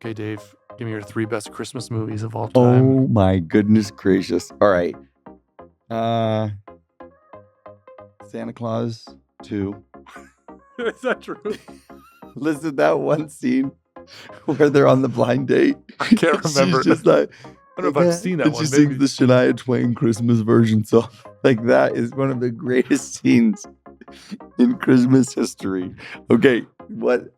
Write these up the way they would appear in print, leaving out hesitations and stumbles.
Okay, Dave, give me your 3 best Christmas movies of all Oh time. my goodness gracious. All right. Santa Claus 2. Is that true? Listen to that one scene where they're on the blind date. I can't remember. She's just like, I don't know if I've seen that and one. she Maybe. sings the Shania Twain Christmas version song. Like, that is one of the greatest scenes in Christmas history. Okay,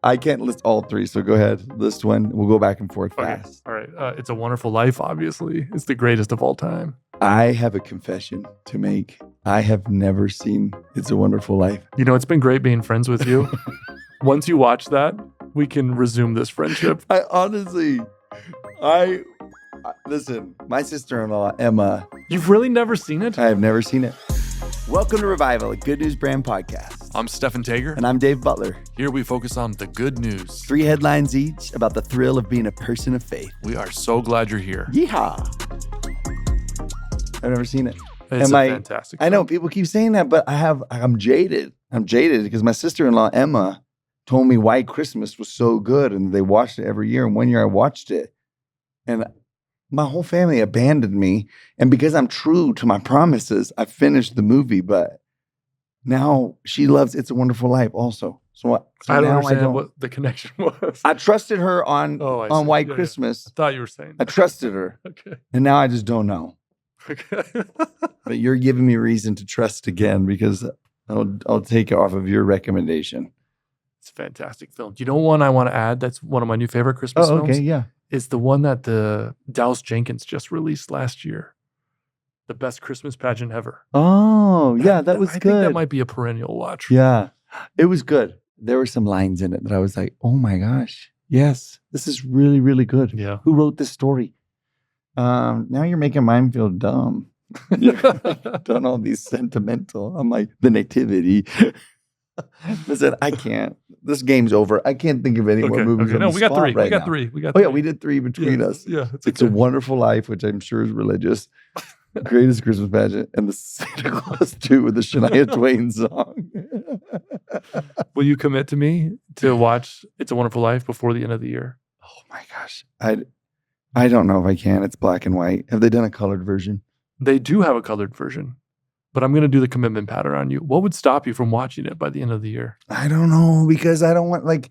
I can't list all 3, so go ahead. List one. We'll go back and forth fast. All right. It's a Wonderful Life, obviously. It's the greatest of all time. I have a confession to make. I have never seen It's a Wonderful Life. You know, it's been great being friends with you. Once you watch that, we can resume this friendship. I honestly, listen, my sister-in-law, Emma. You've really never seen it? I have never seen it. Welcome to Revival, a Good News Brand podcast. I'm Stephan Taeger. And I'm Dave Butler. Here we focus on the good news. 3 headlines each about the thrill of being a person of faith. We are so glad you're here. Yeehaw. I've never seen it. It's fantastic. I know people keep saying that, but I'm jaded. I'm jaded because my sister-in-law, Emma, told me why Christmas was so good, and they watched it every year. And one year I watched it, and my whole family abandoned me. And because I'm true to my promises, I finished the movie. But now she loves It's a Wonderful Life also. So I don't understand what the connection was. I trusted her on White Christmas. I thought you were saying that. I trusted her. Okay. And now I just don't know. Okay. But you're giving me reason to trust again because I'll take it off of your recommendation. It's a fantastic film. Do you know one I want to add that's one of my new favorite Christmas films? Okay, yeah. It's the one that the Dallas Jenkins just released last year. The Best Christmas Pageant Ever. Oh, yeah, that was good. I think that might be a perennial watch. Yeah, it was good. There were some lines in it that I was like, oh my gosh, yes, this is really, really good. Yeah. Who wrote this story? Now you're making mine feel dumb. You've done all these sentimental. I'm like, the nativity. Listen, I can't. This game's over. I can't think of any more movies. Okay. No, we got 3. Right we got now. 3. We got. Oh yeah, we did 3 between us. Yeah, It's a Wonderful Life, which I'm sure is religious. Greatest Christmas Pageant, and the Santa Claus 2 with the Shania Twain song. Will you commit to me to watch It's a Wonderful Life before the end of the year? Oh my gosh, I don't know if I can. It's black and white. Have they done a colored version? They do have a colored version, but I'm going to do the commitment pattern on you. What would stop you from watching it by the end of the year? I don't know, because I don't want,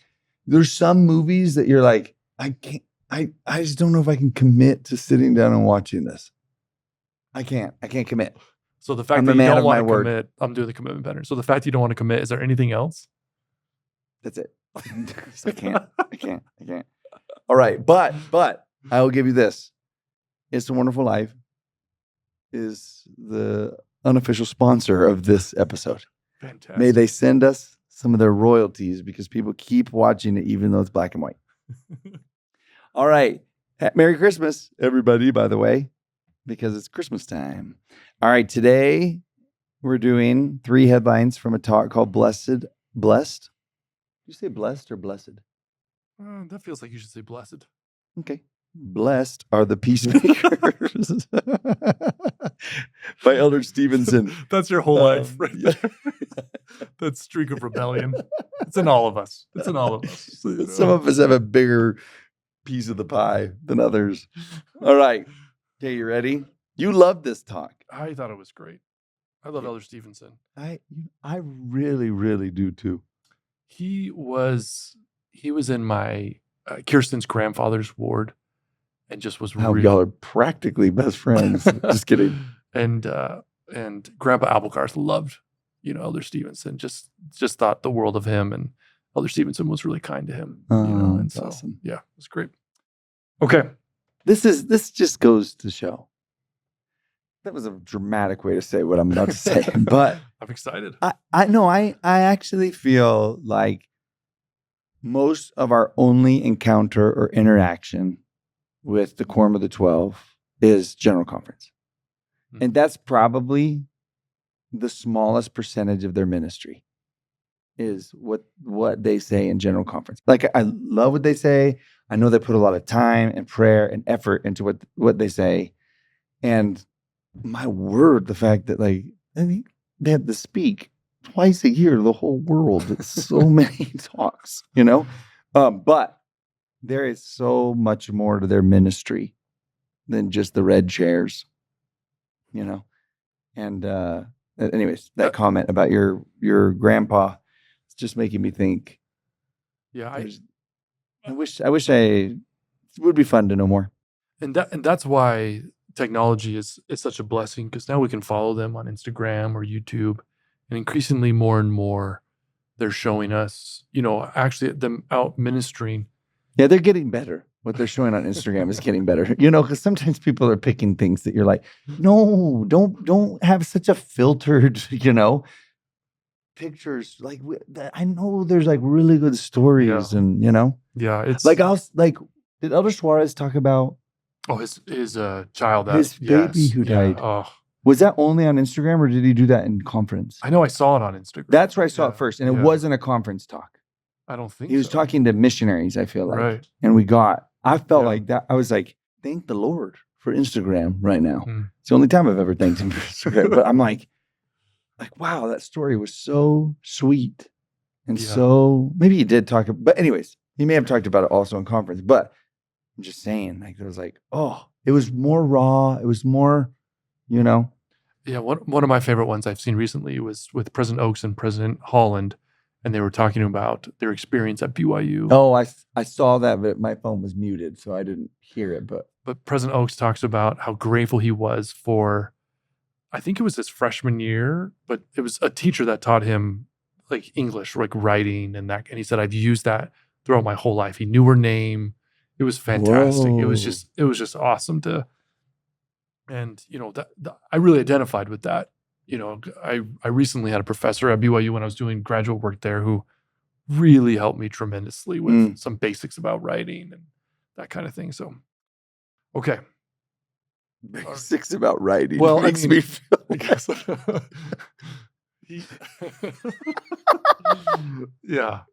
there's some movies that you're like, I can't, I just don't know if I can commit to sitting down and watching this. I can't commit. So the fact that you don't want to commit, I'm doing the commitment pattern. So the fact you don't want to commit, is there anything else? That's it. I can't. All right. But I will give you this. It's a Wonderful Life is the unofficial sponsor of this episode. Fantastic. May they send us some of their royalties because people keep watching it even though it's black and white. All right. Merry Christmas, everybody, by the way, because it's Christmas time. All right. Today, we're doing 3 headlines from a talk called Blessed. Blessed? Did you say blessed or blessed? That feels like you should say blessed. Okay. Blessed Are the Peacemakers by Elder Stevenson. That's your whole life right there. That streak of rebellion. It's in all of us. Some of us have a bigger piece of the pie than others. All right. Okay, you ready? You love this talk. I thought it was great. I love Elder Stevenson. I really, really do too. He was in my Kirsten's grandfather's ward. And just was how y'all are practically best friends. Just kidding. And Grandpa Applegarth loved, Elder Stevenson. Just thought the world of him, and Elder Stevenson was really kind to him. And so awesome. Yeah, it was great. Okay, this just goes to show. That was a dramatic way to say what I'm about to say, but I'm excited. I actually feel like most of our only encounter or interaction with the Quorum of the 12 is General Conference. Mm-hmm. And that's probably the smallest percentage of their ministry is what they say in General Conference. I love what they say. I know they put a lot of time and prayer and effort into what they say. And my word, the fact that I think they have to speak twice a year to the whole world. It's so many talks, But there is so much more to their ministry than just the red chairs, you know? And anyways, that comment about your grandpa is just making me think. Yeah, I wish it would be fun to know more. And that's why technology is such a blessing, because now we can follow them on Instagram or YouTube, and increasingly more and more they're showing us, actually them out ministering. Yeah, they're getting better. What they're showing on Instagram is getting better, because sometimes people are picking things that you're like, no, don't have such a filtered, pictures. Like I know there's like really good stories, and yeah, it's like did Elder Suarez talk about his child, his baby who died? Oh, was that only on Instagram, or did he do that in conference? I know I saw it on Instagram. That's where I saw it first, and it wasn't a conference talk. I don't think he was talking to missionaries, I feel like. Right. And I felt like that. I was like, thank the Lord for Instagram right now. It's the only time I've ever thanked him for Instagram. But I'm like, wow, that story was so sweet. And so maybe he did talk, but anyways, he may have talked about it also in conference. But I'm just saying, like, there was like, it was more raw. It was more, Yeah, one of my favorite ones I've seen recently was with President Oaks and President Holland. And they were talking about their experience at BYU. Oh, I saw that, but my phone was muted, so I didn't hear it. But President Oaks talks about how grateful he was for, I think it was his freshman year, but it was a teacher that taught him like English, like writing and that. And he said, I've used that throughout my whole life. He knew her name. It was fantastic. Whoa. It was just awesome and I really identified with that. I recently had a professor at BYU when I was doing graduate work there who really helped me tremendously with some basics about writing and that kind of thing. So, okay. Basics about writing. Well, makes me feel because yeah.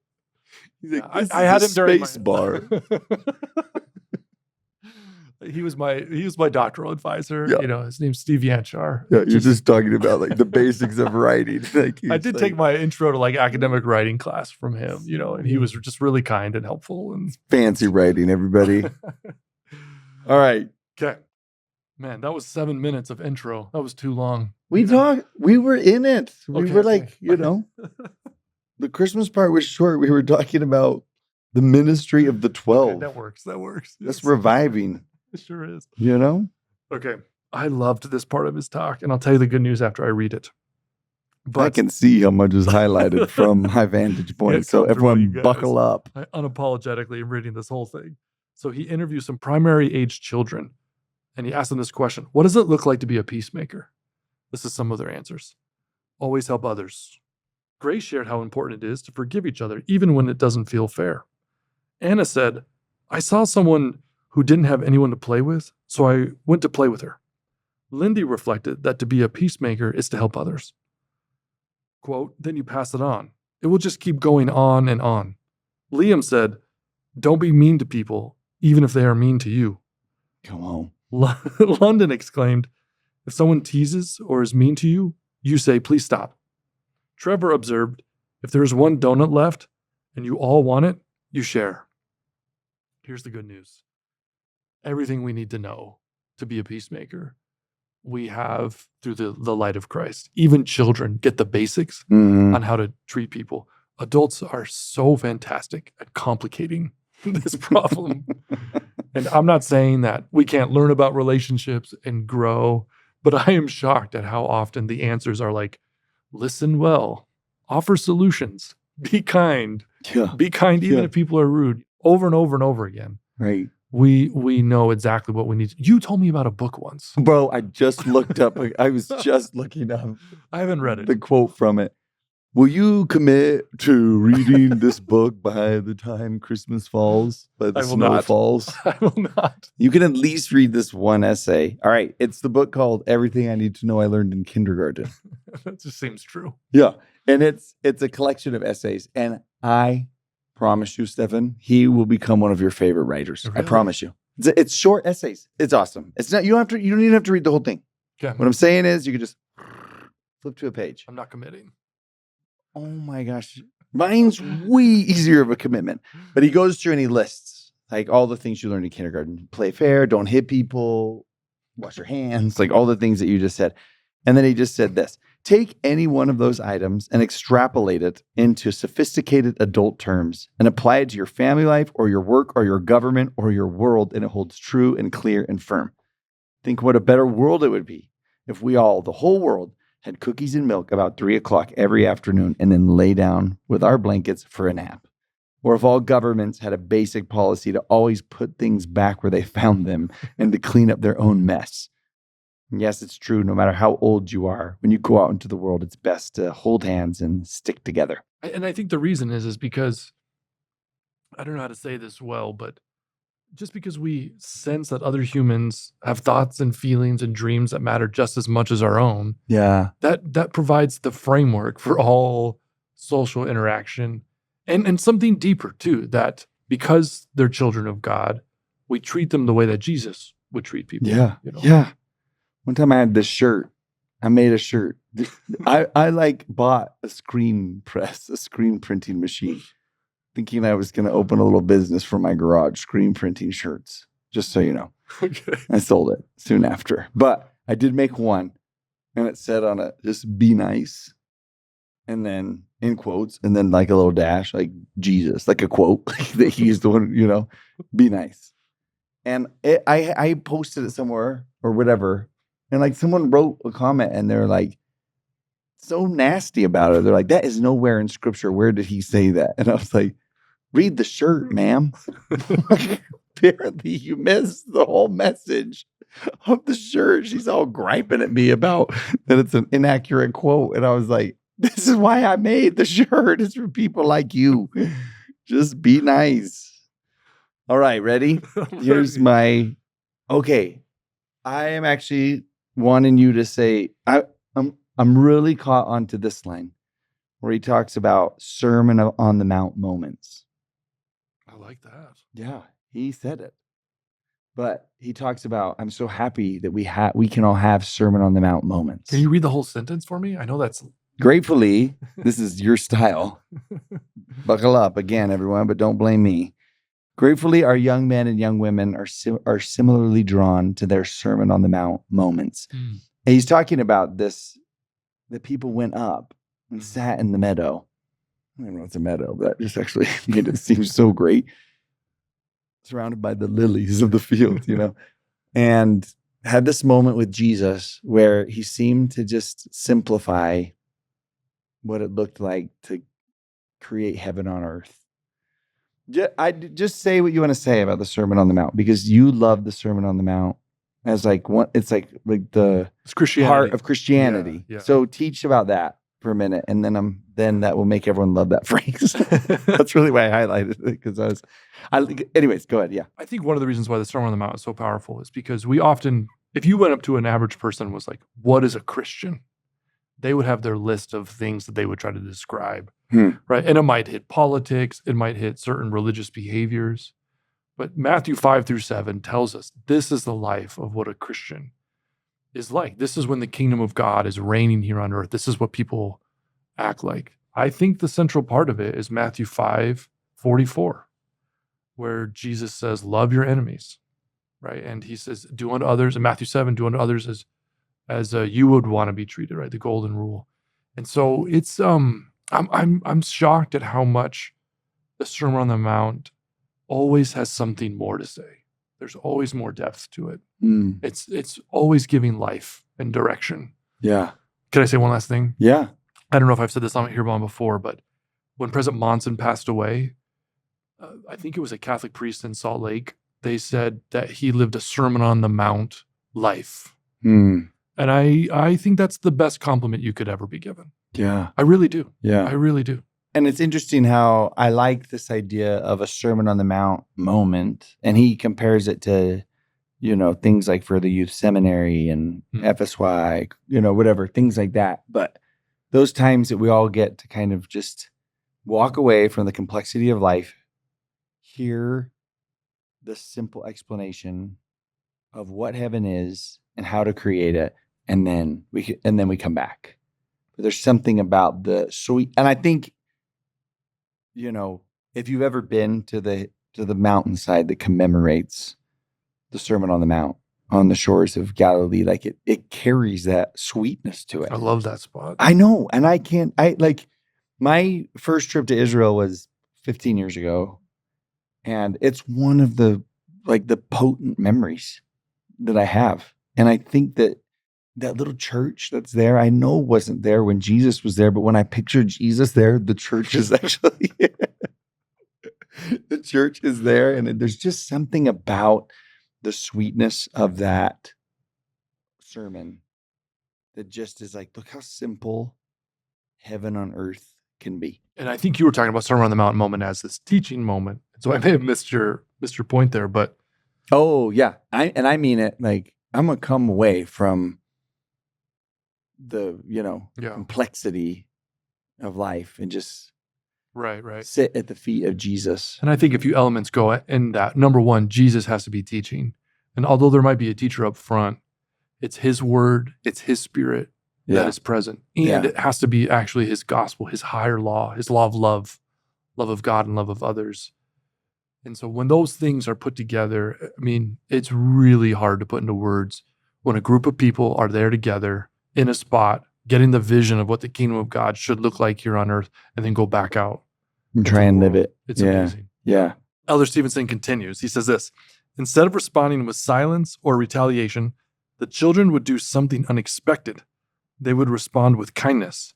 He's like, I had him during space bar. He was my doctoral advisor. Yeah. His name's Steve Yanchar. Yeah, you're just talking about like the basics of writing. Like I did take my intro to like academic writing class from him, and he was just really kind and helpful and fancy writing, everybody. All right. Okay. Man, that was 7 minutes of intro. That was too long. We were in it. We were like, the Christmas part was short. We were talking about the ministry of the 12. Okay, that works. That's Yes. reviving. It sure is. Okay. I loved this part of his talk, and I'll tell you the good news after I read it. But I can see how much is highlighted from my vantage point. So everyone buckle up. I unapologetically am reading this whole thing. So he interviews some primary age children, and he asks them this question: what does it look like to be a peacemaker? This is some of their answers. Always help others. Grace shared how important it is to forgive each other, even when it doesn't feel fair. Anna said, I saw someone who didn't have anyone to play with, so I went to play with her. Lindy reflected that to be a peacemaker is to help others. Quote, then you pass it on. It will just keep going on and on. Liam said, don't be mean to people, even if they are mean to you. Come on. London exclaimed, if someone teases or is mean to you, you say, please stop. Trevor observed, if there is one donut left and you all want it, you share. Here's the good news. Everything we need to know to be a peacemaker, we have through the light of Christ. Even children get the basics on how to treat people. Adults are so fantastic at complicating this problem. And I'm not saying that we can't learn about relationships and grow, but I am shocked at how often the answers are like, listen well, offer solutions, be kind. Yeah. Be kind even if people are rude, over and over and over again. Right. We know exactly what we need. You told me about a book once. Bro, I just looked up. I was just looking up. I haven't read it. The quote from it. Will you commit to reading this book by the time Christmas falls, by the snow falls? I will not. You can at least read this one essay. All right. It's the book called Everything I Need to Know I Learned in Kindergarten. That just seems true. Yeah. And it's a collection of essays. And I promise you, Stephan, he will become one of your favorite writers. Really? I promise you. It's short essays. It's awesome. It's not, you don't even have to read the whole thing. Okay. What I'm saying is you can just flip to a page. I'm not committing. Oh my gosh. Mine's way easier of a commitment. But he goes through and he lists Like all the things you learned in kindergarten. Play fair, don't hit people, wash your hands, like all the things that you just said. And then he just said this. Take any one of those items and extrapolate it into sophisticated adult terms and apply it to your family life or your work or your government or your world, and it holds true and clear and firm. Think what a better world it would be if we all, the whole world, had cookies and milk about 3 o'clock every afternoon and then lay down with our blankets for a nap. Or if all governments had a basic policy to always put things back where they found them and to clean up their own mess. And yes, it's true. No matter how old you are, when you go out into the world, it's best to hold hands and stick together. And I think the reason is because, I don't know how to say this well, but just because we sense that other humans have thoughts and feelings and dreams that matter just as much as our own, that provides the framework for all social interaction and something deeper too, that because they're children of God, we treat them the way that Jesus would treat people. Yeah. You know? Yeah. One time I had this shirt. I made a shirt. I like bought a screen printing machine, thinking I was going to open a little business from my garage, screen printing shirts, just so you know. Okay. I sold it soon after. But I did make one, and it said on it, just be nice. And then in quotes, and then like a little dash, like Jesus, like a quote that he used the one, be nice. And I posted it somewhere or whatever. And like someone wrote a comment and they're like, so nasty about it. They're like, that is nowhere in scripture. Where did he say that? And I was like, read the shirt, ma'am. Apparently you missed the whole message of the shirt. She's all griping at me about that it's an inaccurate quote. And I was like, this is why I made the shirt. It's for people like you. Just be nice. All right, ready? Here's my, okay. I am actually wanting you to say, I'm really caught onto this line where he talks about Sermon on the Mount moments. I like that. Yeah, he said it. But he talks about, I'm so happy that we can all have Sermon on the Mount moments. Can you read the whole sentence for me? I know that's... Gratefully, this is your style. Buckle up again, everyone, but don't blame me. Gratefully, our young men and young women are similarly drawn to their Sermon on the Mount moments. And he's talking about this, that people went up and sat in the meadow. I don't know it's a meadow, but that just actually made it seem so great. Surrounded by the lilies of the field, and had this moment with Jesus where he seemed to just simplify what it looked like to create heaven on earth. I just say what you want to say about the Sermon on the Mount, because you love the Sermon on the Mount as like one. It's like the heart of Christianity. Yeah. So teach about that for a minute, and then that will make everyone love that phrase. That's really why I highlighted it, because anyways, go ahead. Yeah, I think one of the reasons why the Sermon on the Mount is so powerful is because we often, if you went up to an average person and was like, "What is a Christian?" they would have their list of things that they would try to describe, right? And it might hit politics, it might hit certain religious behaviors. But Matthew 5-7 tells us this is the life of what a Christian is like. This is when the kingdom of God is reigning here on earth. This is what people act like. I think the central part of it is Matthew 5:44, where Jesus says, love your enemies, right? And he says, do unto others, in Matthew 7, do unto others as you would want to be treated, right? The golden rule. And so it's I'm shocked at how much the Sermon on the Mount always has something more to say. There's always more depth to it. It's always giving life and direction. Yeah. Can I say one last thing? Yeah. I don't know if I've said this on here before, but when President Monson passed away, I think it was a Catholic priest in Salt Lake, they said that he lived a Sermon on the Mount life. And I think that's the best compliment you could ever be given. Yeah. I really do. Yeah. I really do. And it's interesting how I like this idea of a Sermon on the Mount moment. And he compares it to, things like for the youth seminary and FSY, whatever, things like that. But those times that we all get to kind of just walk away from the complexity of life, hear the simple explanation of what heaven is and how to create it, and then we come back. But there's something about the sweet, and I think, if you've ever been to the to the mountainside that commemorates the Sermon on the Mount on the shores of Galilee. Like it carries that sweetness to it. I love that spot. I know. And my first trip to Israel was 15 years ago. And it's one of the potent memories that I have. And I think that little church that's there, I know wasn't there when Jesus was there, but when I picture Jesus there, the church is actually, the church is there. And there's just something about the sweetness of that sermon that just is like, look how simple heaven on earth can be. And I think you were talking about Sermon on the Mount moment as this teaching moment. So I may have missed your point there, but. Oh yeah. I mean it like, I'm going to come away from the, complexity of life and just right sit at the feet of Jesus. And I think a few elements go in that. Number one, Jesus has to be teaching. And although there might be a teacher up front, it's his word, it's his spirit that is present. And it has to be actually his gospel, his higher law, his law of love of God and love of others. And so when those things are put together, I mean, it's really hard to put into words when a group of people are there together in a spot, getting the vision of what the kingdom of God should look like here on earth, and then go back out and try and live it. It's amazing. Yeah. Elder Stevenson continues. He says this: instead of responding with silence or retaliation, the children would do something unexpected. They would respond with kindness,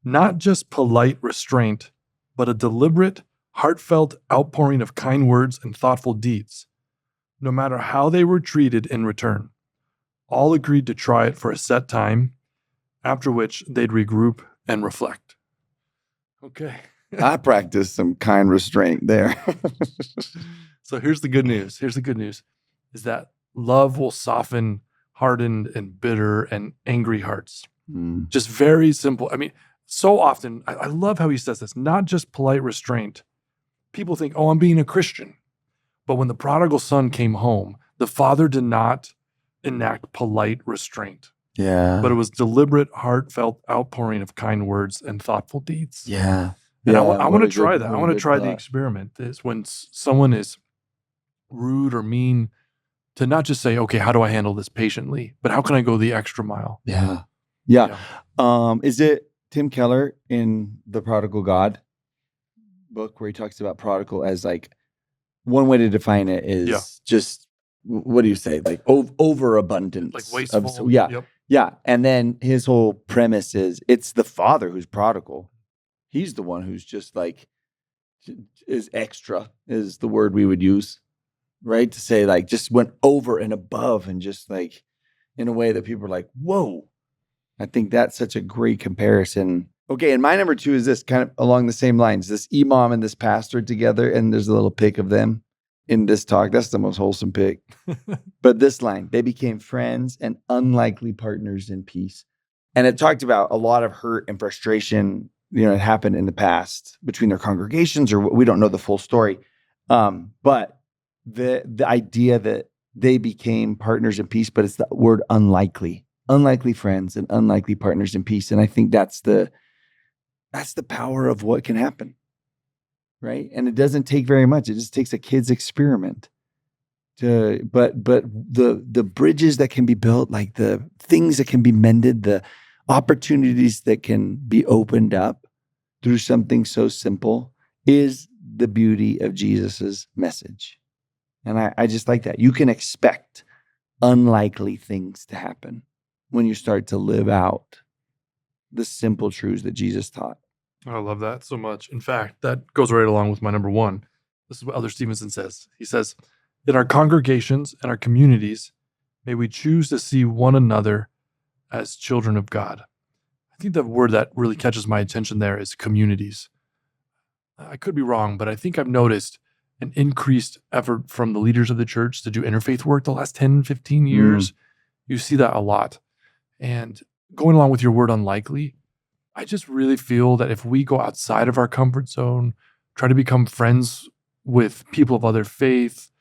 not just polite restraint, but a deliberate, heartfelt outpouring of kind words and thoughtful deeds. No matter how they were treated in return, all agreed to try it for a set time, after which they'd regroup and reflect. Okay. I practiced some kind restraint there. So here's the good news. Is that love will soften hardened and bitter and angry hearts. Just very simple. I mean, so often, I love how he says this, not just polite restraint. People think, oh, I'm being a Christian. But when the prodigal son came home, the father did not enact polite restraint. Yeah. But it was deliberate, heartfelt outpouring of kind words and thoughtful deeds. Yeah. And I want to try that. I want to try the experiment. Is when someone is rude or mean, to not just say, okay, how do I handle this patiently? But how can I go the extra mile? Yeah. Is it Tim Keller in The Prodigal God book where he talks about prodigal as like, one way to define it is just, what do you say? Like overabundance. Like wasteful. Yeah. And then his whole premise is it's the father who's prodigal. He's the one who's just like, is extra is the word we would use, right? To say like, just went over and above and just like in a way that people are like, whoa. I think that's such a great comparison. Okay, and my number 2 is this, kind of along the same lines. This imam and this pastor together, and there's a little pic of them in this talk. That's the most wholesome pic. But this line, they became friends and unlikely partners in peace. And it talked about a lot of hurt and frustration, it happened in the past between their congregations, or we don't know the full story. But the idea that they became partners in peace, but it's the word unlikely friends and unlikely partners in peace. And I think that's the power of what can happen, right? And it doesn't take very much. It just takes a kid's experiment but the bridges that can be built, like the things that can be mended, the opportunities that can be opened up through something so simple is the beauty of Jesus's message. And I just like that. You can expect unlikely things to happen when you start to live out the simple truths that Jesus taught. I love that so much. In fact, that goes right along with my number 1. This is what Elder Stevenson says. He says, in our congregations and our communities, may we choose to see one another as children of God. I think the word that really catches my attention there is communities. I could be wrong, but I think I've noticed an increased effort from the leaders of the church to do interfaith work the last 10, 15 years. You see that a lot. And going along with your word unlikely, I just really feel that if we go outside of our comfort zone, try to become friends with people of other faith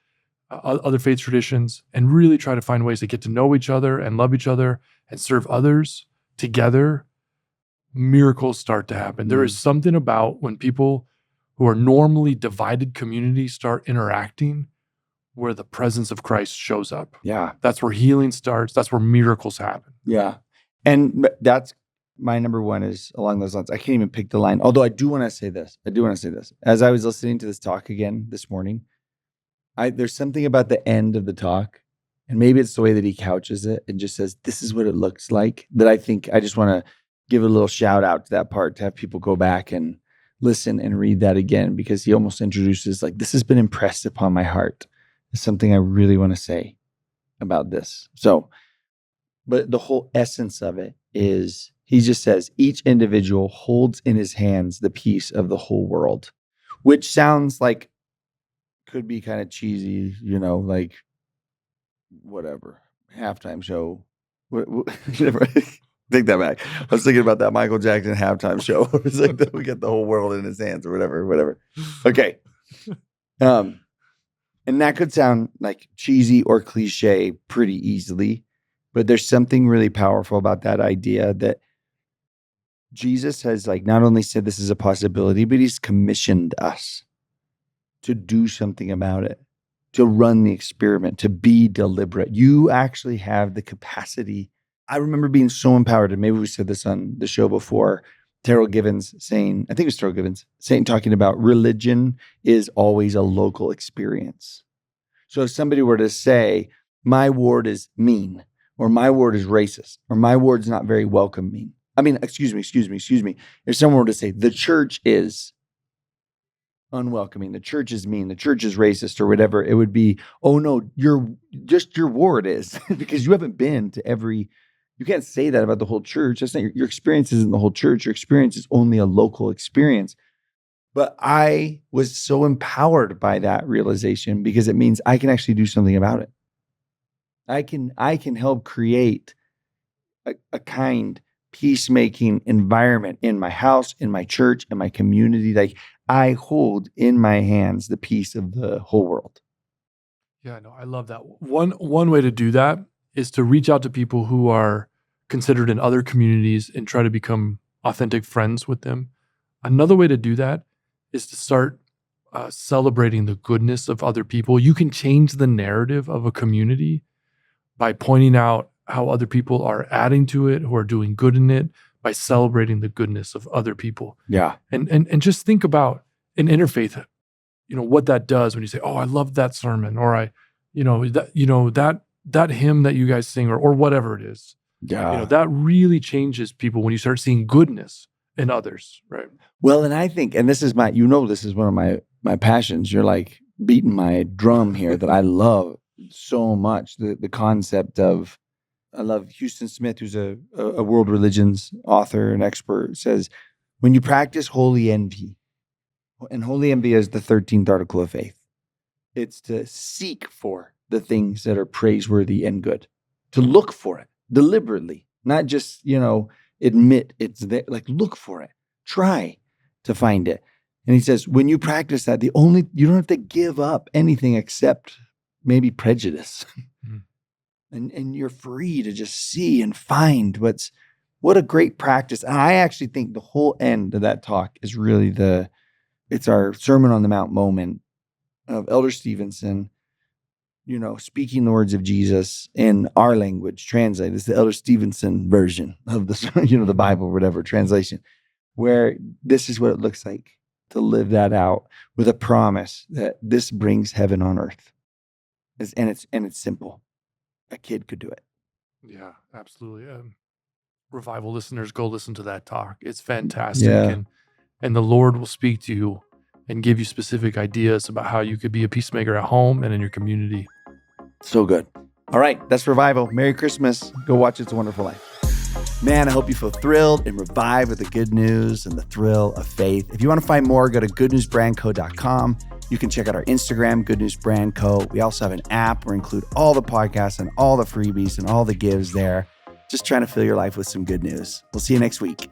traditions, and really try to find ways to get to know each other and love each other and serve others together, miracles start to happen. There is something about when people who are normally divided communities start interacting, where the presence of Christ shows up. Yeah. That's where healing starts. That's where miracles happen. Yeah. And that's my number one is along those lines. I can't even pick the line. Although I do want to say this. As I was listening to this talk again this morning, there's something about the end of the talk, and maybe it's the way that he couches it and just says, this is what it looks like, that I think I just want to give a little shout out to that part, to have people go back and listen and read that again, because he almost introduces like, this has been impressed upon my heart. It's something I really want to say about this. So, but the whole essence of it is, he just says, each individual holds in his hands the peace of the whole world, which sounds like, could be kind of cheesy, like whatever, halftime show. Take that back. I was thinking about that Michael Jackson halftime show. It's like we get the whole world in his hands or whatever. Okay. And that could sound like cheesy or cliche pretty easily, but there's something really powerful about that idea that Jesus has like not only said this is a possibility, but he's commissioned us to do something about it, to run the experiment, to be deliberate. You actually have the capacity. I remember being so empowered, and maybe we said this on the show before, Terrell Givens saying, I think it was Terrell Givens, talking about religion is always a local experience. So if somebody were to say, my ward is mean, or my ward is racist, or my ward's not very welcoming. Excuse me. If someone were to say, the church is unwelcoming, the church is mean, the church is racist, or whatever, it would be, oh no, your ward is, because you haven't been to you can't say that about the whole church. That's not your experience isn't the whole church. Your experience is only a local experience. But I was so empowered by that realization, because it means I can actually do something about it. I can help create a kind peacemaking environment in my house, in my church, in my community. Like, I hold in my hands the peace of the whole world. Yeah, no, I love that. One way to do that is to reach out to people who are considered in other communities and try to become authentic friends with them. Another way to do that is to start celebrating the goodness of other people. You can change the narrative of a community by pointing out how other people are adding to it, who are doing good in it, by celebrating the goodness of other people. Yeah. And just think about an interfaith, what that does when you say, oh, I love that sermon, or that hymn that you guys sing, or whatever it is. Yeah. That really changes people when you start seeing goodness in others, right? Well, and I think, and this is this is one of my passions. You're like beating my drum here that I love so much. The concept of, I love Houston Smith, who's a world religions author and expert, says, when you practice holy envy, and holy envy is the 13th article of faith, it's to seek for the things that are praiseworthy and good, to look for it deliberately, not just, admit it's there, like look for it, try to find it. And he says, when you practice that, you don't have to give up anything except maybe prejudice. Mm-hmm. And you're free to just see and find what a great practice. And I actually think the whole end of that talk is really it's our Sermon on the Mount moment of Elder Stevenson, speaking the words of Jesus in our language, translated. It's the Elder Stevenson version of the Bible, whatever translation, where this is what it looks like to live that out with a promise that this brings heaven on earth. And it's simple. A kid could do it. Yeah, absolutely. Revival listeners, go listen to that talk. It's fantastic. Yeah. And the Lord will speak to you and give you specific ideas about how you could be a peacemaker at home and in your community. So good. All right, that's Revival. Merry Christmas. Go watch It's a Wonderful Life. Man, I hope you feel thrilled and revived with the good news and the thrill of faith. If you want to find more, go to goodnewsbrandco.com. You can check out our Instagram, Good News Brand Co. We also have an app where we include all the podcasts and all the freebies and all the gives there. Just trying to fill your life with some good news. We'll see you next week.